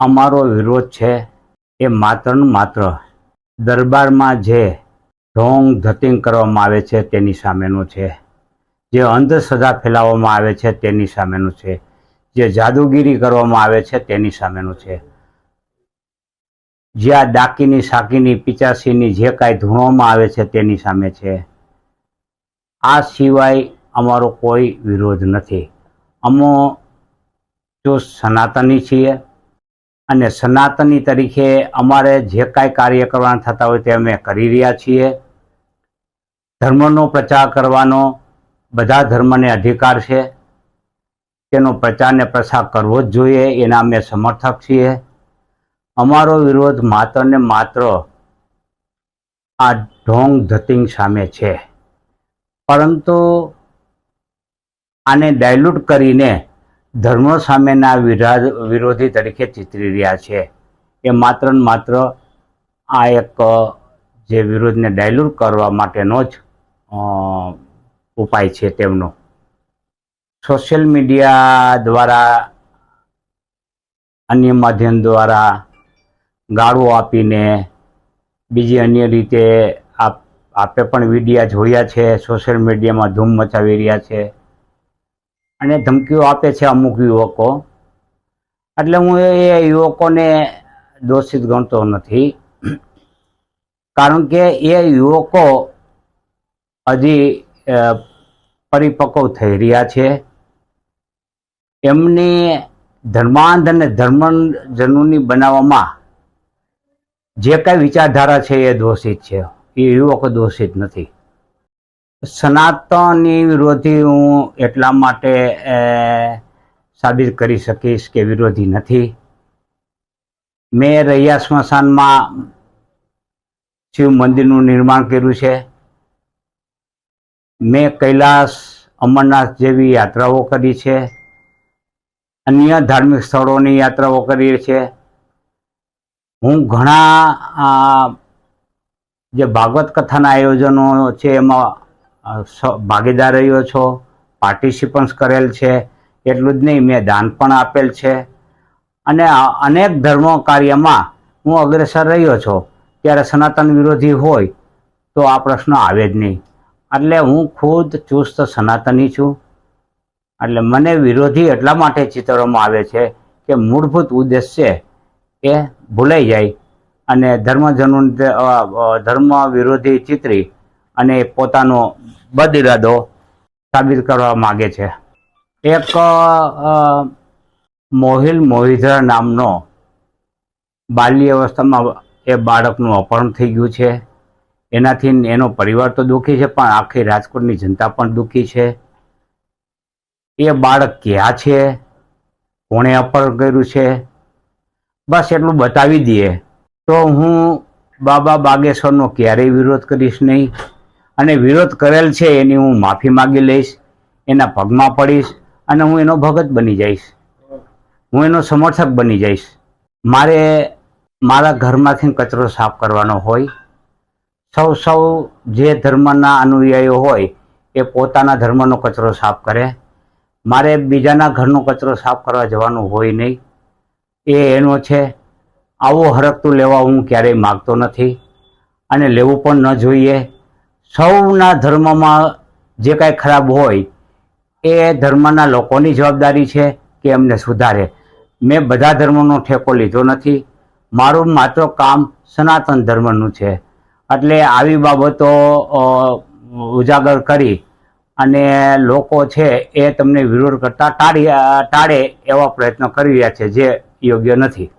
અમારો વિરોધ છે એ માત્ર ને માત્ર દરબારમાં જે ઢોંગ ધતિંગ કરવામાં આવે છે તેની સામેનું છે, જે અંધશ્રદ્ધા ફેલાવવામાં આવે છે તેની સામેનું છે, જે જાદુગીરી કરવામાં આવે છે તેની સામેનું છે, જ્યાં ડાકીની સાકીની પિચાસીની જે કાંઈ ધૂણવામાં આવે છે તેની સામે છે. આ સિવાય અમારો કોઈ વિરોધ નથી. અમો જો સનાતની છીએ અને સનાતની તરીકે અમારે જે કાંઈ કાર્ય કરવાના થતા હોય તે અમે કરી રહ્યા છીએ. ધર્મનો પ્રચાર કરવાનો બધા ધર્મને અધિકાર છે, તેનો પ્રચાર ને પ્રસાર કરવો જ જોઈએ, એના અમે સમર્થક છીએ. અમારો વિરોધ માત્ર ને માત્ર આ ઢોંગ ધતિંગ સામે છે, પરંતુ આને ડાયલ્યુટ કરીને ધર્મ સામેના વિરોધી તરીકે ચિતરી રહ્યા છે. એ માત્ર ને માત્ર આ એક જે વિરોધને ડાયલ્યુટ કરવા માટેનો જ ઉપાય છે તેમનો. સોશિયલ મીડિયા દ્વારા, અન્ય માધ્યમ દ્વારા ગાળો આપીને, બીજી અન્ય રીતે આપે પણ વિડીયા જોયા છે, સોશિયલ મીડિયામાં ધૂમ મચાવી રહ્યા છે અને ધમકીઓ આપે છે અમુક યુવકો. એટલે હું એ યુવકોને દોષિત ગણતો નથી, કારણ કે એ યુવકો હજી પરિપક્વ થઈ રહ્યા છે. એમની ધર્માંધ અને ધર્મજનોની બનાવવામાં જે કાંઈ વિચારધારા છે એ દોષિત છે, એ યુવકો દોષિત નથી. સનાતની વિરોધી હું એટલા માટે સાબિત કરી શકીશ કે વિરોધી નથી. મેં રૈયા સ્મશાનમાં શિવ મંદિરનું નિર્માણ કર્યું છે. મેં કૈલાસ, અમરનાથ જેવી યાત્રાઓ કરી છે, અન્ય ધાર્મિક સ્થળોની યાત્રાઓ કરી છે. હું ઘણા જે ભાગવત કથાના આયોજનો છે એમાં ભાગીદાર રહ્યો છો, પાર્ટિસિપન્સ કરેલ છે. એટલું જ નહીં, મેં દાન પણ આપેલ છે અને અનેક ધર્મ કાર્યમાં હું અગ્રેસર રહ્યો છું. ત્યારે સનાતન વિરોધી હોય તો આ પ્રશ્ન આવે જ નહીં. એટલે હું ખુદ ચુસ્ત સનાતની છું. એટલે મને વિરોધી એટલા માટે ચિતરવામાં આવે છે કે મૂળભૂત ઉદ્દેશ્ય એ ભૂલાઈ જાય અને ધર્મ વિરોધી ચિતરી અને પોતાનો બદઇરાદો સાબિત કરવા માગે છે. એક મોહિલ મોહિધર નામનો બાલ્ય અવસ્થામાં એ બાળકનું અપહરણ થઈ ગયું છે. એનાથી એનો પરિવાર તો દુઃખી છે, પણ આખી રાજકોટની જનતા પણ દુઃખી છે. એ બાળક ક્યાં છે, કોણે અપહરણ કર્યું છે, બસ એટલું બતાવી દઈએ તો હું બાબા બાગેશ્વરનો ક્યારેય વિરોધ કરીશ નહીં. અને વિરોધ કરેલ છે એની હું માફી માગી લઈશ, એના પગમાં પડીશ અને હું એનો ભગત બની જઈશ, હું એનો સમર્થક બની જઈશ. મારે મારા ઘરમાંથી કચરો સાફ કરવાનો હોય. સૌ જે ધર્મના અનુયાયીઓ હોય એ પોતાના ધર્મનો કચરો સાફ કરે. મારે બીજાના ઘરનો કચરો સાફ કરવા જવાનું હોય નહીં, એ એનો છે. આવો હરકતું લેવા હું ક્યારેય માગતો નથી અને લેવું પણ ન જોઈએ. સૌના ધર્મમાં જે કાંઈ ખરાબ હોય એ ધર્મના લોકોની જવાબદારી છે કે એમને સુધારે. મેં બધા ધર્મનો ઠેકો લીધો નથી. મારું માત્ર કામ સનાતન ધર્મનું છે. એટલે આવી બાબતો ઉજાગર કરી અને લોકો છે એ તમને વિરોધ કરતા ટાળે એવા પ્રયત્નો કરી રહ્યા છે, જે યોગ્ય નથી.